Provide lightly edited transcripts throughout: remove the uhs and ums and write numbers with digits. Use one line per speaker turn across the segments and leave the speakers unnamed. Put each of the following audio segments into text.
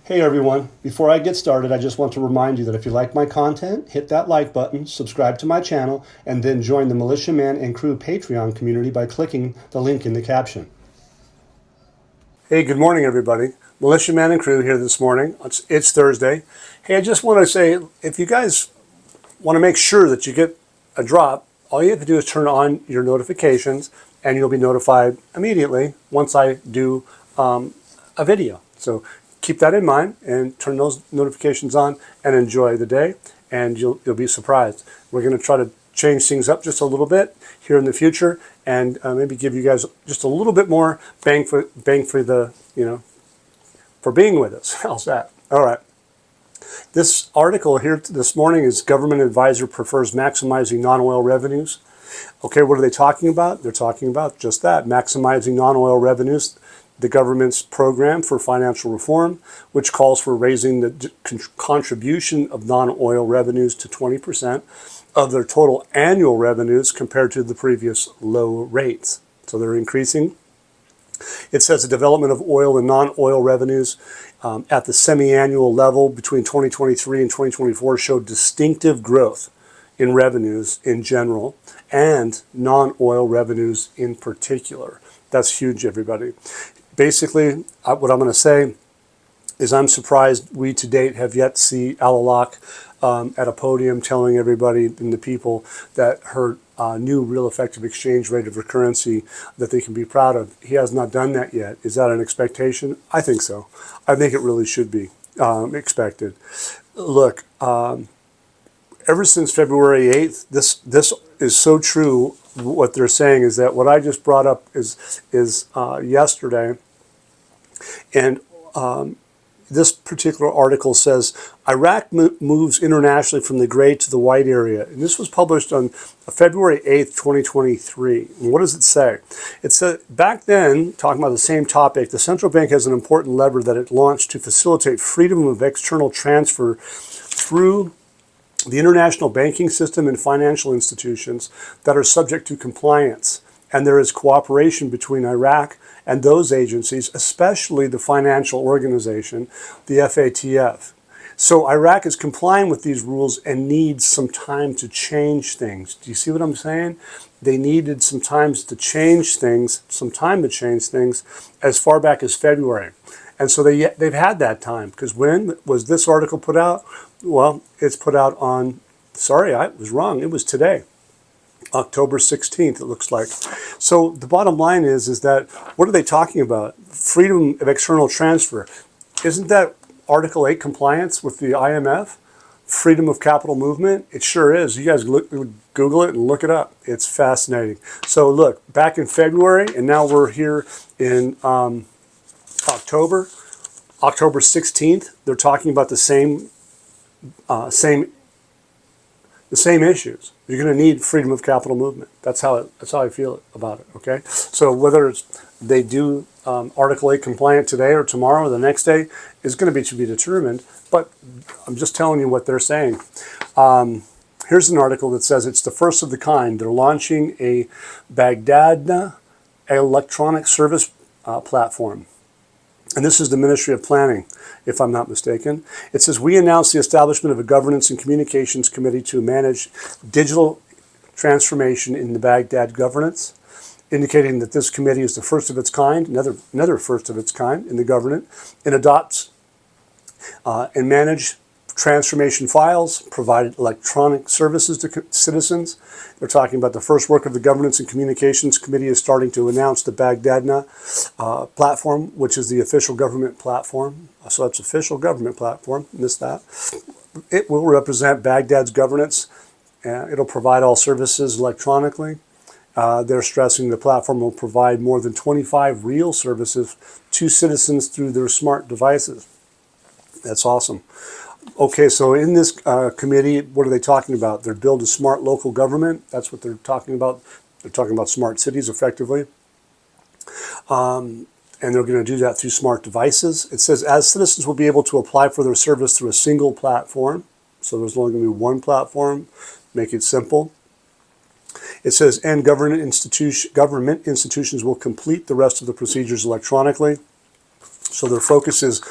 Hey everyone, before I get started, I just want to remind you that if you like my content, hit that like button, subscribe to my channel, and then join the Militia Man and Crew Patreon community by clicking the link in the caption. Hey, good morning everybody. Militia Man and Crew here this morning. It's Thursday. Hey, I just want to say, if you guys want to make sure that you get a drop, all you have to do is turn on your notifications and you'll be notified immediately once I do a video. So keep that in mind and turn those notifications on and enjoy the day, and you'll be surprised. We're going to try to change things up just a little bit here in the future, and maybe give you guys just a little bit more bang for the, for being with us. How's that? All right. This article here this morning is Government Advisor Prefers Maximizing Non-Oil Revenues. Okay, what are they talking about? They're talking about just that, maximizing non-oil revenues, the government's program for financial reform, which calls for raising the contribution of non-oil revenues to 20% of their total annual revenues compared to the previous low rates. So they're increasing. It says the development of oil and non-oil revenues at the semi-annual level between 2023 and 2024 showed distinctive growth in revenues in general and non-oil revenues in particular. That's huge, everybody. Basically, what I'm going to say is I'm surprised we to date have yet to see Alalak at a podium telling everybody and the people that her new real effective exchange rate of her currency that they can be proud of. He has not done that yet. Is that an expectation? I think so. I think it really should be expected. Look, ever since February 8th, this is so true. What they're saying is that what I just brought up is yesterday, and this particular article says Iraq moves internationally from the gray to the white area, and this was published on February 8th, 2023. And what does it say? It said back then, talking about the same topic, the central bank has an important lever that it launched to facilitate freedom of external transfer through the international banking system and financial institutions that are subject to compliance. And there is cooperation between Iraq and those agencies, especially the financial organization, the FATF. So Iraq is complying with these rules and needs some time to change things. Do you see what I'm saying? They needed some time to change things as far back as February. And so they've had that time, because when was this article put out? Well, it's put out on, sorry, I was wrong. It was today, October 16th, it looks like. So the bottom line is that, what are they talking about? Freedom of external transfer. Isn't that Article 8 compliance with the IMF? Freedom of capital movement? It sure is. You guys Google it and look it up. It's fascinating. So look, back in February, and now we're here in October 16th, they're talking about the same issues. You're going to need freedom of capital movement. That's how I feel about it. Okay, so whether they do Article 8 compliant today or tomorrow or the next day is going to be determined. But I'm just telling you what they're saying. Here's an article that says it's the first of the kind. They're launching a Baghdadna electronic service platform. And this is the Ministry of Planning, if I'm not mistaken. It says, we announced the establishment of a governance and communications committee to manage digital transformation in the Baghdad governance, indicating that this committee is the first of its kind, another first of its kind in the government, and adopts and manage transformation files, provide electronic services to citizens. They're talking about the first work of the Governance and Communications Committee is starting to announce the Baghdadna platform, which is the official government platform. So it's official government platform, missed that. It will represent Baghdad's governance. It'll provide all services electronically. They're stressing the platform will provide more than 25 real services to citizens through their smart devices. That's awesome. Okay, so in this committee, what are they talking about? They're build a smart local government. That's what they're talking about. They're talking about smart cities, effectively. And they're going to do that through smart devices. It says, as citizens will be able to apply for their service through a single platform. So there's only going to be one platform. Make it simple. It says, and government institutions will complete the rest of the procedures electronically. So their focus is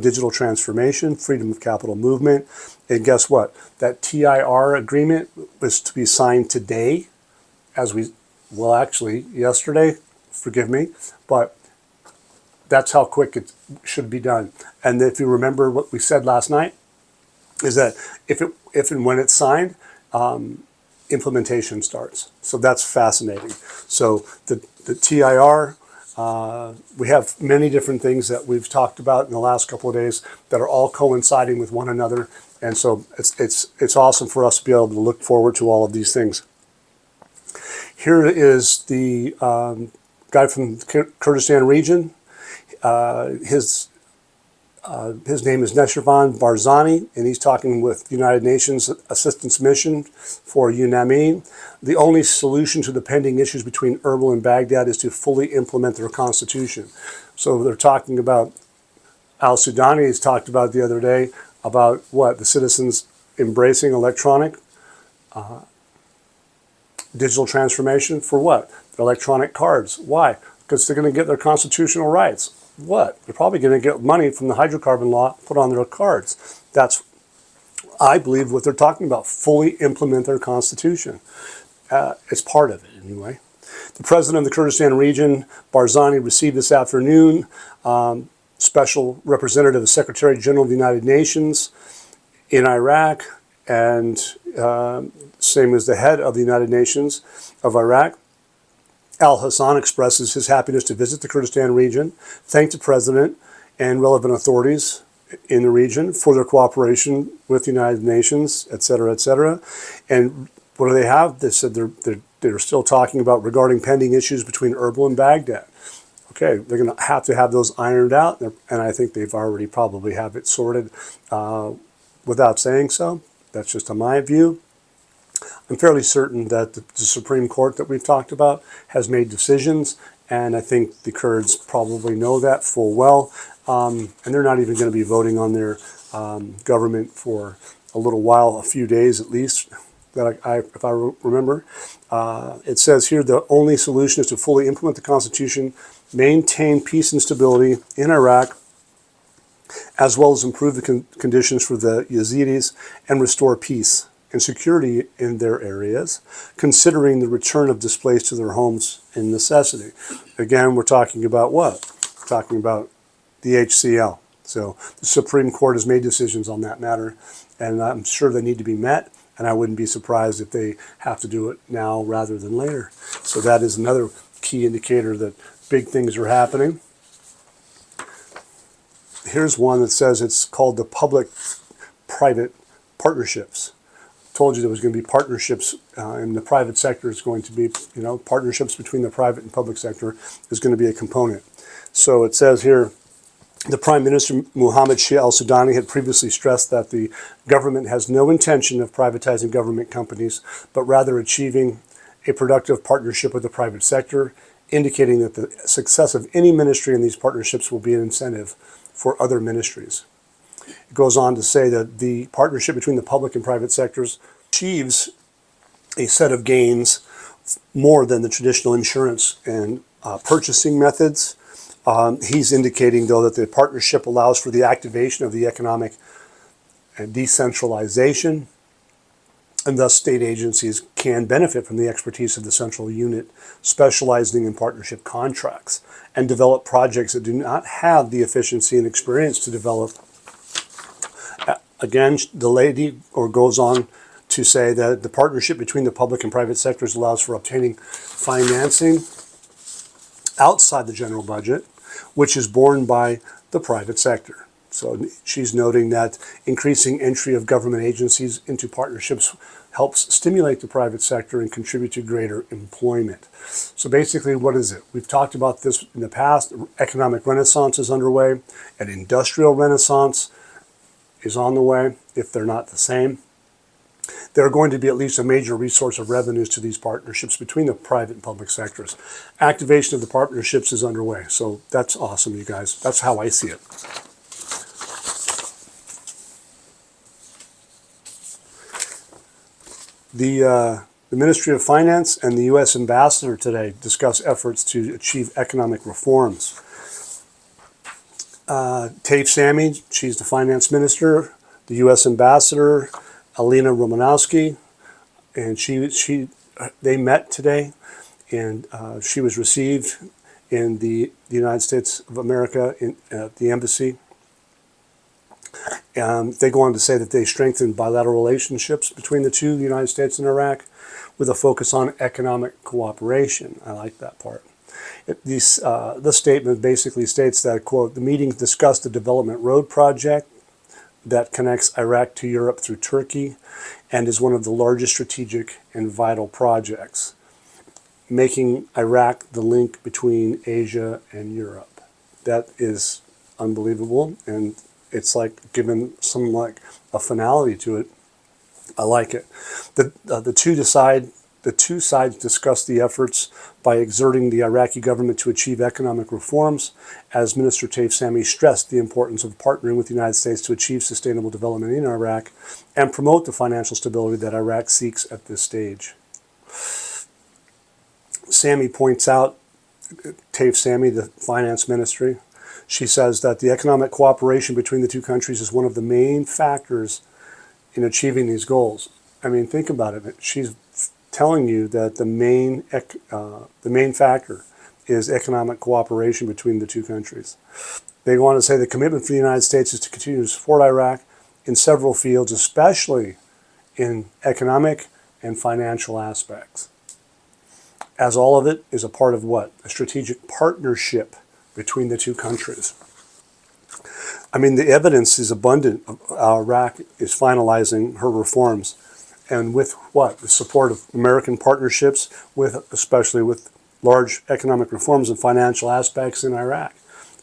digital transformation, freedom of capital movement. And guess what? That TIR agreement was to be signed today, actually yesterday, forgive me, but that's how quick it should be done. And if you remember what we said last night, is that if and when it's signed, implementation starts. So that's fascinating. So the TIR, we have many different things that we've talked about in the last couple of days that are all coinciding with one another. And so it's awesome for us to be able to look forward to all of these things. Here is the guy from the Kurdistan region. His name is Neshervan Barzani, and he's talking with the United Nations Assistance Mission for UNAMI. The only solution to the pending issues between Erbil and Baghdad is to fully implement their constitution. So they're talking about, Al-Sudani has talked about the other day, about what? The citizens embracing electronic digital transformation for what? Electronic cards. Why? Because they're going to get their constitutional rights. What? They're probably going to get money from the hydrocarbon law put on their cards. That's, I believe, what they're talking about. Fully implement their constitution. It's part of it, anyway. The president of the Kurdistan region, Barzani, received this afternoon Special Representative, Secretary General of the United Nations in Iraq, and same as the head of the United Nations of Iraq. Al-Hassan expresses his happiness to visit the Kurdistan region, thanked the president and relevant authorities in the region for their cooperation with the United Nations, et cetera, et cetera. And what do they have? They said they're still talking about regarding pending issues between Erbil and Baghdad. Okay, they're going to have those ironed out, and I think they've already probably have it sorted without saying so. That's just my view. I'm fairly certain that the Supreme Court that we've talked about has made decisions, and I think the Kurds probably know that full well, and they're not even going to be voting on their government for a little while, a few days at least, that if I remember. It says here the only solution is to fully implement the Constitution, maintain peace and stability in Iraq, as well as improve the conditions for the Yazidis and restore peace and security in their areas, considering the return of displaced to their homes in necessity. Again, we're talking about what? We're talking about the HCL. So the Supreme Court has made decisions on that matter, and I'm sure they need to be met, and I wouldn't be surprised if they have to do it now rather than later. So that is another key indicator that big things are happening. Here's one that says it's called the public-private partnerships. Told you there was going to be partnerships in the private sector. It's going to be, partnerships between the private and public sector is going to be a component. So it says here, the Prime Minister Mohammed Shia al-Sudani had previously stressed that the government has no intention of privatizing government companies, but rather achieving a productive partnership with the private sector, indicating that the success of any ministry in these partnerships will be an incentive for other ministries. It goes on to say that the partnership between the public and private sectors achieves a set of gains more than the traditional insurance and purchasing methods. He's indicating, though, that the partnership allows for the activation of the economic decentralization, and thus state agencies can benefit from the expertise of the central unit specializing in partnership contracts and develop projects that do not have the efficiency and experience to develop. Again, the lady goes on to say that the partnership between the public and private sectors allows for obtaining financing outside the general budget, which is borne by the private sector. So she's noting that increasing entry of government agencies into partnerships helps stimulate the private sector and contribute to greater employment. So basically, what is it? We've talked about this in the past. Economic renaissance is underway. An industrial renaissance is on the way, if they're not the same. They're going to be at least a major resource of revenues to these partnerships between the private and public sectors. Activation of the partnerships is underway. So that's awesome, you guys. That's how I see it. The Ministry of Finance and the U.S. Ambassador today discuss efforts to achieve economic reforms. Tafe Sammy, she's the finance minister, the U.S. ambassador, Alina Romanowski, and they met today, and she was received in the United States of America at the embassy. They go on to say that they strengthened bilateral relationships between the United States and Iraq, with a focus on economic cooperation. I like that part. This statement basically states that, quote, the meeting discussed the development road project that connects Iraq to Europe through Turkey and is one of the largest strategic and vital projects, making Iraq the link between Asia and Europe. That is unbelievable, and it's like given some like a finality to it. I like it. The two sides discussed the efforts by exerting the Iraqi government to achieve economic reforms, as Minister Taif Sami stressed the importance of partnering with the United States to achieve sustainable development in Iraq and promote the financial stability that Iraq seeks at this stage. Sami points out, Taif Sami, the finance ministry, she says that the economic cooperation between the two countries is one of the main factors in achieving these goals. I mean, think about it. She's telling you that the main factor is economic cooperation between the two countries. They go on to say the commitment for the United States is to continue to support Iraq in several fields, especially in economic and financial aspects, as all of it is a part of what? A strategic partnership between the two countries. I mean, the evidence is abundant. Iraq is finalizing her reforms, and with what? The support of American partnerships, especially with large economic reforms and financial aspects in Iraq.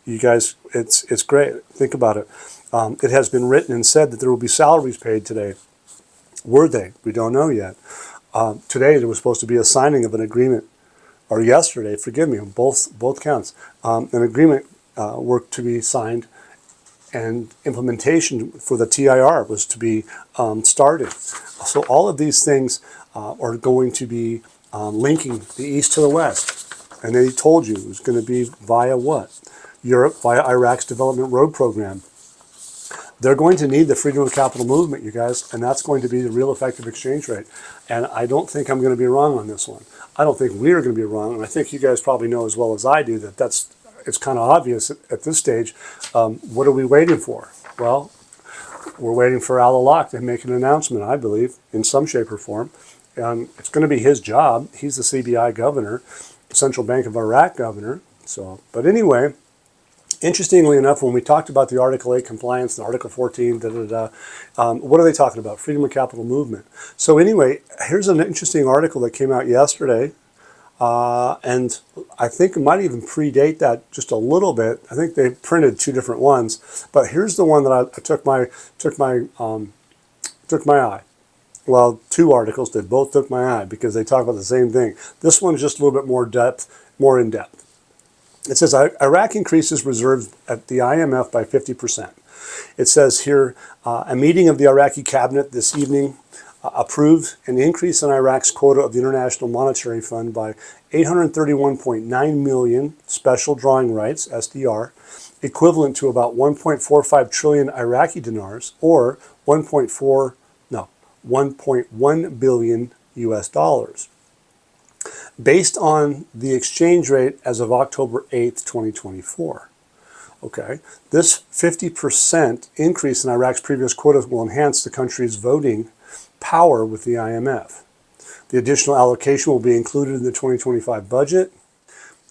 You guys, it's great. Think about it. It has been written and said that there will be salaries paid today. Were they? We don't know yet. Today there was supposed to be a signing of an agreement, or yesterday, forgive me, on both counts. An agreement work to be signed, and implementation for the TIR was to be started. So all of these things are going to be linking the East to the West. And they told you it was going to be via what? Europe, via Iraq's development road program. They're going to need the freedom of capital movement, you guys, and that's going to be the real effective exchange rate. And I don't think I'm going to be wrong on this one. I don't think we're going to be wrong, and I think you guys probably know as well as I do that it's kind of obvious at this stage. What are we waiting for? Well, we're waiting for Al-Awlaq to make an announcement, I believe, in some shape or form. It's going to be his job. He's the CBI governor, Central Bank of Iraq governor. So, but anyway, interestingly enough, when we talked about the Article 8 compliance, the Article 14, what are they talking about? Freedom of capital movement. So anyway, here's an interesting article that came out yesterday. And I think it might even predate that just a little bit. I think they printed two different ones, but here's the one that I took my eye. Well, two articles that both took my eye because they talk about the same thing. This one's just a little bit more in depth. It says Iraq increases reserves at the IMF by 50%. It says here, a meeting of the Iraqi cabinet this evening approved an increase in Iraq's quota of the International Monetary Fund by 831.9 million special drawing rights, SDR, equivalent to about 1.45 trillion Iraqi dinars, or 1.1 billion US dollars. Based on the exchange rate as of October 8th, 2024. Okay, this 50% increase in Iraq's previous quota will enhance the country's voting power with the IMF. The additional allocation will be included in the 2025 budget.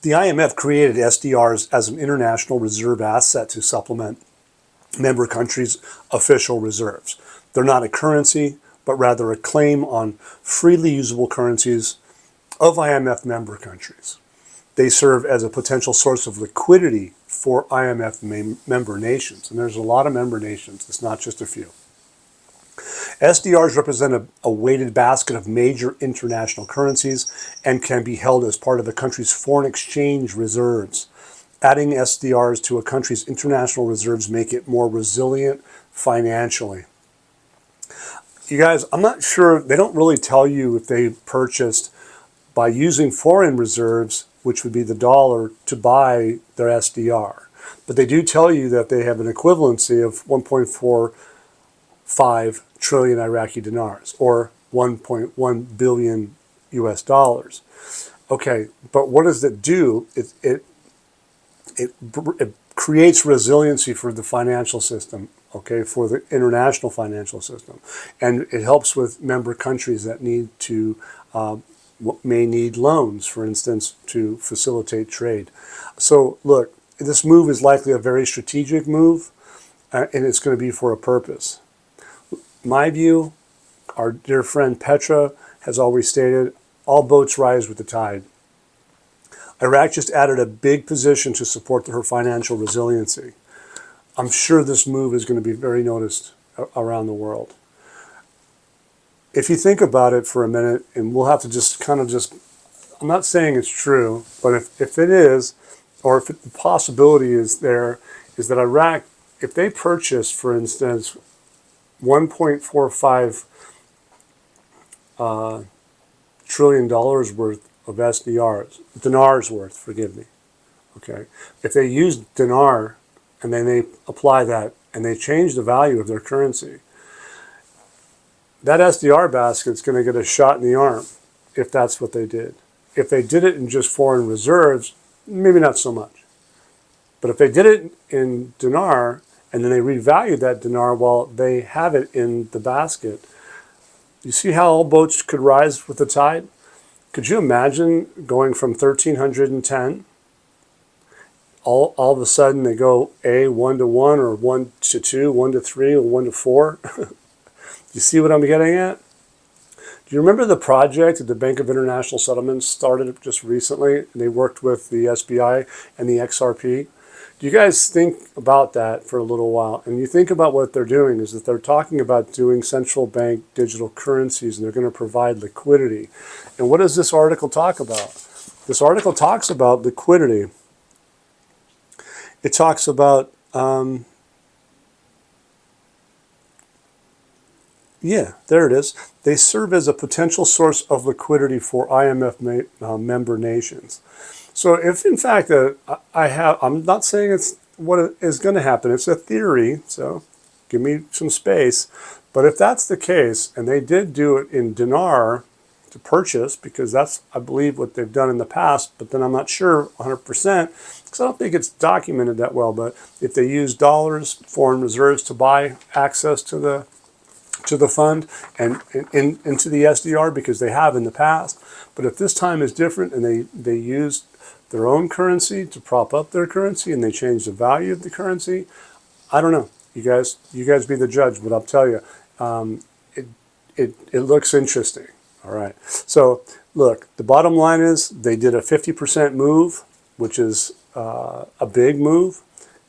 The IMF created SDRs as an international reserve asset to supplement member countries' official reserves. They're not a currency, but rather a claim on freely usable currencies of IMF member countries. They serve as a potential source of liquidity for IMF member nations. And there's a lot of member nations. It's not just a few. SDRs represent a weighted basket of major international currencies and can be held as part of a country's foreign exchange reserves. Adding SDRs to a country's international reserves make it more resilient financially. You guys, I'm not sure, they don't really tell you if they purchased by using foreign reserves, which would be the dollar, to buy their SDR. But they do tell you that they have an equivalency of 1.45 trillion Iraqi dinars, or 1.1 billion US dollars. Okay, but what does it do? It creates resiliency for the financial system, okay, for the international financial system. And it helps with member countries that may need loans, for instance, to facilitate trade. So look, this move is likely a very strategic move, and it's going to be for a purpose. My view, our dear friend Petra has always stated, all boats rise with the tide. Iraq just added a big position to support her financial resiliency. I'm sure this move is going to be very noticed around the world. If you think about it for a minute, and we'll have to I'm not saying it's true, but if it is, or if the possibility is there, is that Iraq, if they purchase, for instance, 1.45 trillion dollars worth of dinars worth, forgive me, okay? If they use dinar and then they apply that and they change the value of their currency, that SDR basket's going to get a shot in the arm if that's what they did. If they did it in just foreign reserves, maybe not so much. But if they did it in dinar and then they revalued that dinar while they have it in the basket, you see how all boats could rise with the tide? Could you imagine going from 1310, all of a sudden they go 1 to 1 or 1 to 2, 1 to 3, or 1 to 4? You see what I'm getting at? Do you remember the project that the Bank of International Settlements started just recently? And they worked with the SBI and the XRP. Do you guys think about that for a little while? And you think about what they're doing is that they're talking about doing central bank digital currencies, and they're going to provide liquidity. And what does this article talk about? This article talks about liquidity. It talks about, there it is. They serve as a potential source of liquidity for IMF member nations. So if in fact I'm not saying it's what is going to happen. It's a theory, so give me some space. But if that's the case, and they did do it in dinar to purchase, because that's, I believe, what they've done in the past, but then I'm not sure 100%, because I don't think it's documented that well. But if they use dollars, foreign reserves, to buy access to the fund and into the SDR, because they have in the past. But if this time is different and they use their own currency to prop up their currency and they change the value of the currency, I don't know. You guys be the judge, but I'll tell you, it looks interesting. All right. So look, the bottom line is they did a 50% move, which is a big move,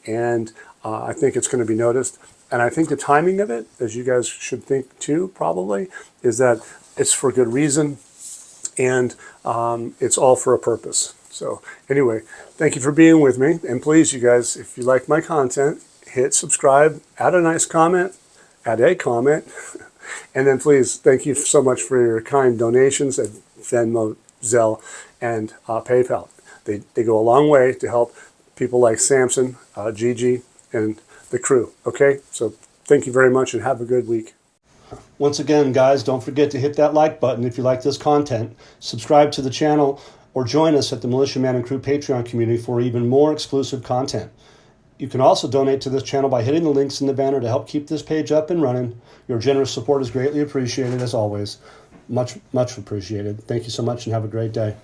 and I think it's going to be noticed. And I think the timing of it, as you guys should think too, probably, is that it's for good reason, and it's all for a purpose. So anyway, thank you for being with me. And please, you guys, if you like my content, hit subscribe, add a nice comment, add a comment. And then please, thank you so much for your kind donations at Venmo, Zelle, and PayPal. They go a long way to help people like Samson, Gigi, and the crew. Okay, so thank you very much and have a good week. Once again, guys, don't forget to hit that like button if you like this content, subscribe to the channel, or join us at the Militia Man and Crew Patreon community for even more exclusive content. You can also donate to this channel by hitting the links in the banner to help keep this page up and running. Your generous support is greatly appreciated, as always. Much, much appreciated. Thank you so much and have a great day.